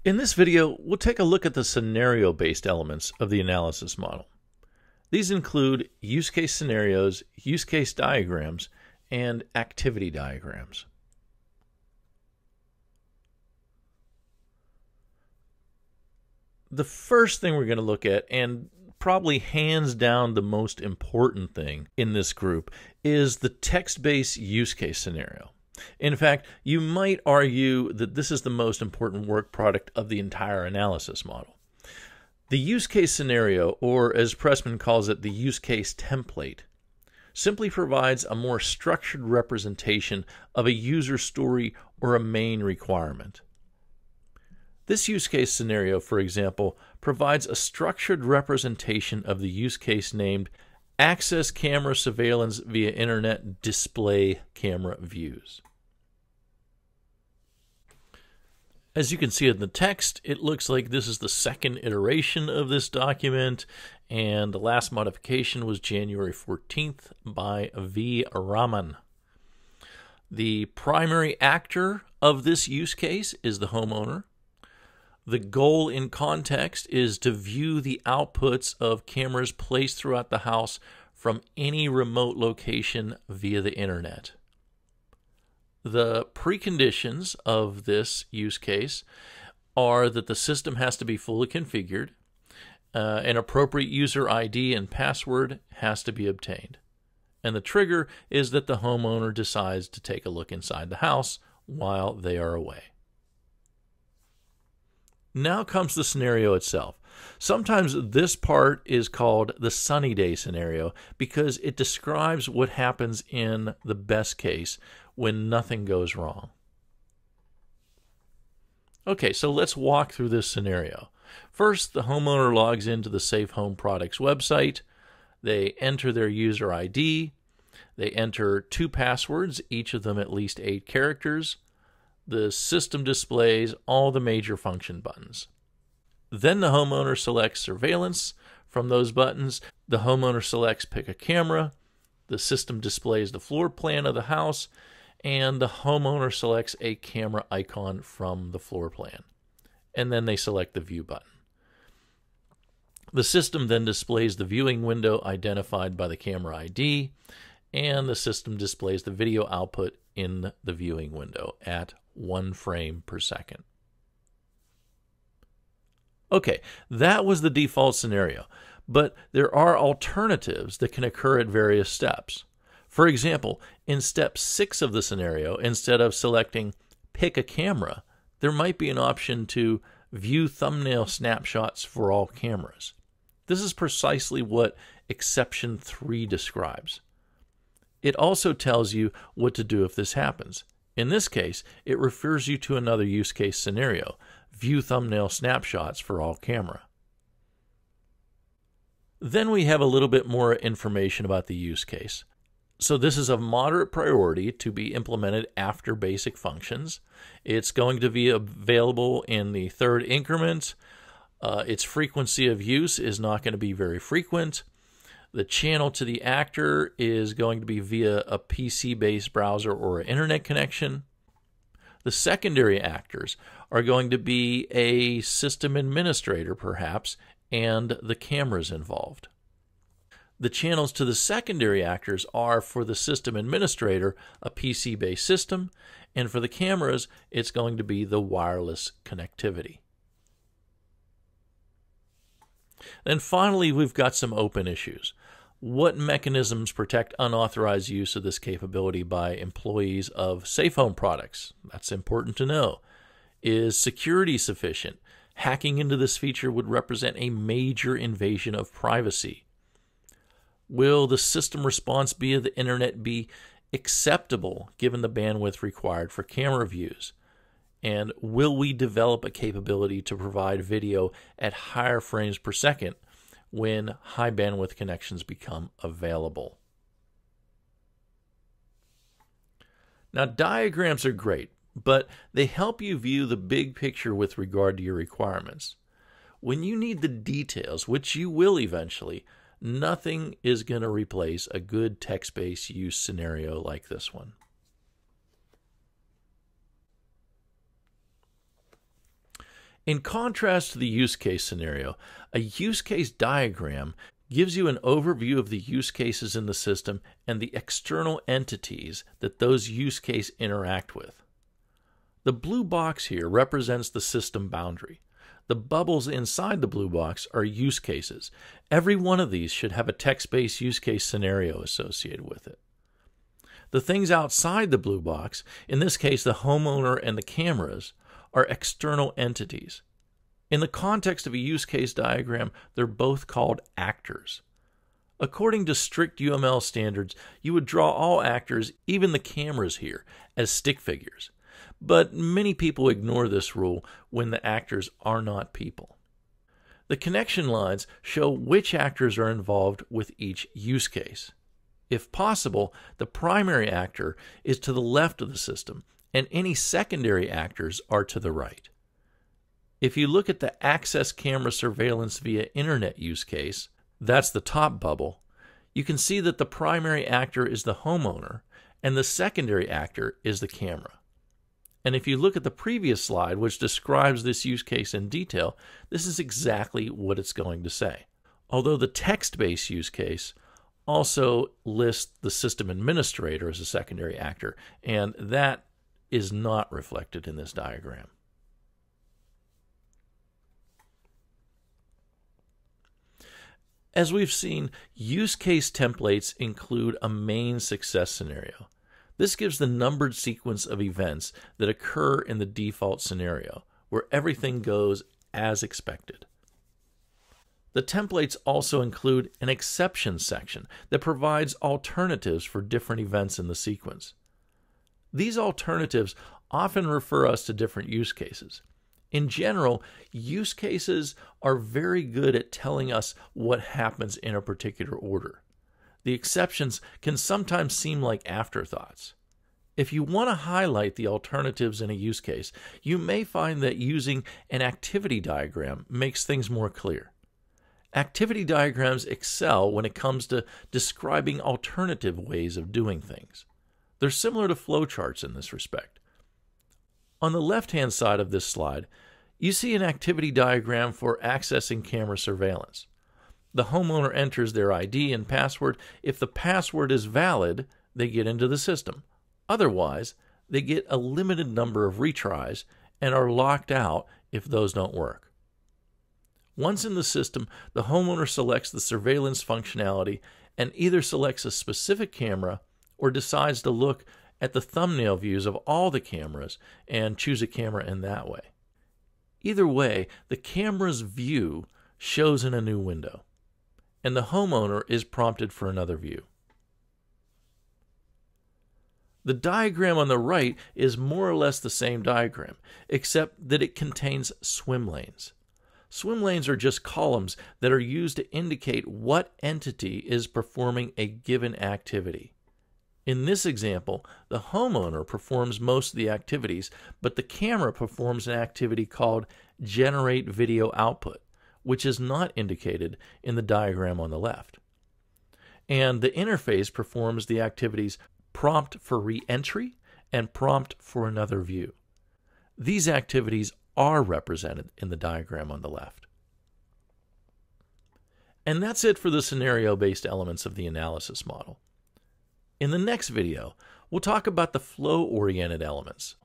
In this video, we'll take a look at the scenario-based elements of the analysis model. These include use case scenarios, use case diagrams, and activity diagrams. The first thing we're going to look at, and probably hands down the most important thing in this group, is the text-based use case scenario. In fact, you might argue that this is the most important work product of the entire analysis model. The use case scenario, or as Pressman calls it, the use case template, simply provides a more structured representation of a user story or a main requirement. This use case scenario, for example, provides a structured representation of the use case named Access Camera Surveillance via Internet Display Camera Views. As you can see in the text, it looks like this is the second iteration of this document, and the last modification was January 14th by V. Raman. The primary actor of this use case is the homeowner. The goal in context is to view the outputs of cameras placed throughout the house from any remote location via the internet. The preconditions of this use case are that the system has to be fully configured, an appropriate user ID and password has to be obtained, and the trigger is that the homeowner decides to take a look inside the house while they are away. Now comes the scenario itself. Sometimes this part is called the sunny day scenario because it describes what happens in the best case when nothing goes wrong. Okay, so let's walk through this scenario. First, the homeowner logs into the Safe Home Products website. They enter their user ID. They enter 2 passwords, each of them at least 8 characters. The system displays all the major function buttons. Then the homeowner selects surveillance. From those buttons, the homeowner selects pick a camera. The system displays the floor plan of the house, and the homeowner selects a camera icon from the floor plan. And then they select the view button. The system then displays the viewing window identified by the camera ID, and the system displays the video output in the viewing window at 1 frame per second. Okay, that was the default scenario, but there are alternatives that can occur at various steps. For example, in step 6 of the scenario, instead of selecting pick a camera, there might be an option to view thumbnail snapshots for all cameras. This is precisely what exception 3 describes. It also tells you what to do if this happens. In this case, it refers you to another use case scenario, view thumbnail snapshots for all camera. Then we have a little bit more information about the use case. So this is of moderate priority to be implemented after basic functions. It's going to be available in the 3rd increment. Its frequency of use is not going to be very frequent. The channel to the actor is going to be via a PC-based browser or an internet connection. The secondary actors are going to be a system administrator, perhaps, and the cameras involved. The channels to the secondary actors are, for the system administrator, a PC-based system, and for the cameras, it's going to be the wireless connectivity. Then finally, we've got some open issues. What mechanisms protect unauthorized use of this capability by employees of Safe Home Products? That's important to know. Is security sufficient? Hacking into this feature would represent a major invasion of privacy. Will the system response via the internet be acceptable given the bandwidth required for camera views? And will we develop a capability to provide video at higher frames per second when high bandwidth connections become available? Now, diagrams are great, but they help you view the big picture with regard to your requirements. When you need the details, which you will eventually, nothing is going to replace a good text-based use scenario like this one. In contrast to the use case scenario, a use case diagram gives you an overview of the use cases in the system and the external entities that those use cases interact with. The blue box here represents the system boundary. The bubbles inside the blue box are use cases. Every one of these should have a text-based use case scenario associated with it. The things outside the blue box, in this case the homeowner and the cameras, are external entities. In the context of a use case diagram, they're both called actors. According to strict UML standards, you would draw all actors, even the cameras here, as stick figures. But many people ignore this rule when the actors are not people. The connection lines show which actors are involved with each use case. If possible, the primary actor is to the left of the system, and any secondary actors are to the right. If you look at the access camera surveillance via internet use case, that's the top bubble, you can see that the primary actor is the homeowner, and the secondary actor is the camera. And if you look at the previous slide, which describes this use case in detail, this is exactly what it's going to say. Although the text-based use case also lists the system administrator as a secondary actor, and that is not reflected in this diagram. As we've seen, use case templates include a main success scenario. This gives the numbered sequence of events that occur in the default scenario, where everything goes as expected. The templates also include an exception section that provides alternatives for different events in the sequence. These alternatives often refer us to different use cases. In general, use cases are very good at telling us what happens in a particular order. The exceptions can sometimes seem like afterthoughts. If you want to highlight the alternatives in a use case, you may find that using an activity diagram makes things more clear. Activity diagrams excel when it comes to describing alternative ways of doing things. They're similar to flowcharts in this respect. On the left-hand side of this slide, you see an activity diagram for accessing camera surveillance. The homeowner enters their ID and password. If the password is valid, they get into the system. Otherwise, they get a limited number of retries and are locked out if those don't work. Once in the system, the homeowner selects the surveillance functionality and either selects a specific camera or decides to look at the thumbnail views of all the cameras and choose a camera in that way. Either way, the camera's view shows in a new window, and the homeowner is prompted for another view. The diagram on the right is more or less the same diagram, except that it contains swim lanes. Swim lanes are just columns that are used to indicate what entity is performing a given activity. In this example, the homeowner performs most of the activities, but the camera performs an activity called Generate Video Output, which is not indicated in the diagram on the left. And the interface performs the activities Prompt for Re-entry and Prompt for Another View. These activities are represented in the diagram on the left. And that's it for the scenario-based elements of the analysis model. In the next video, we'll talk about the flow-oriented elements.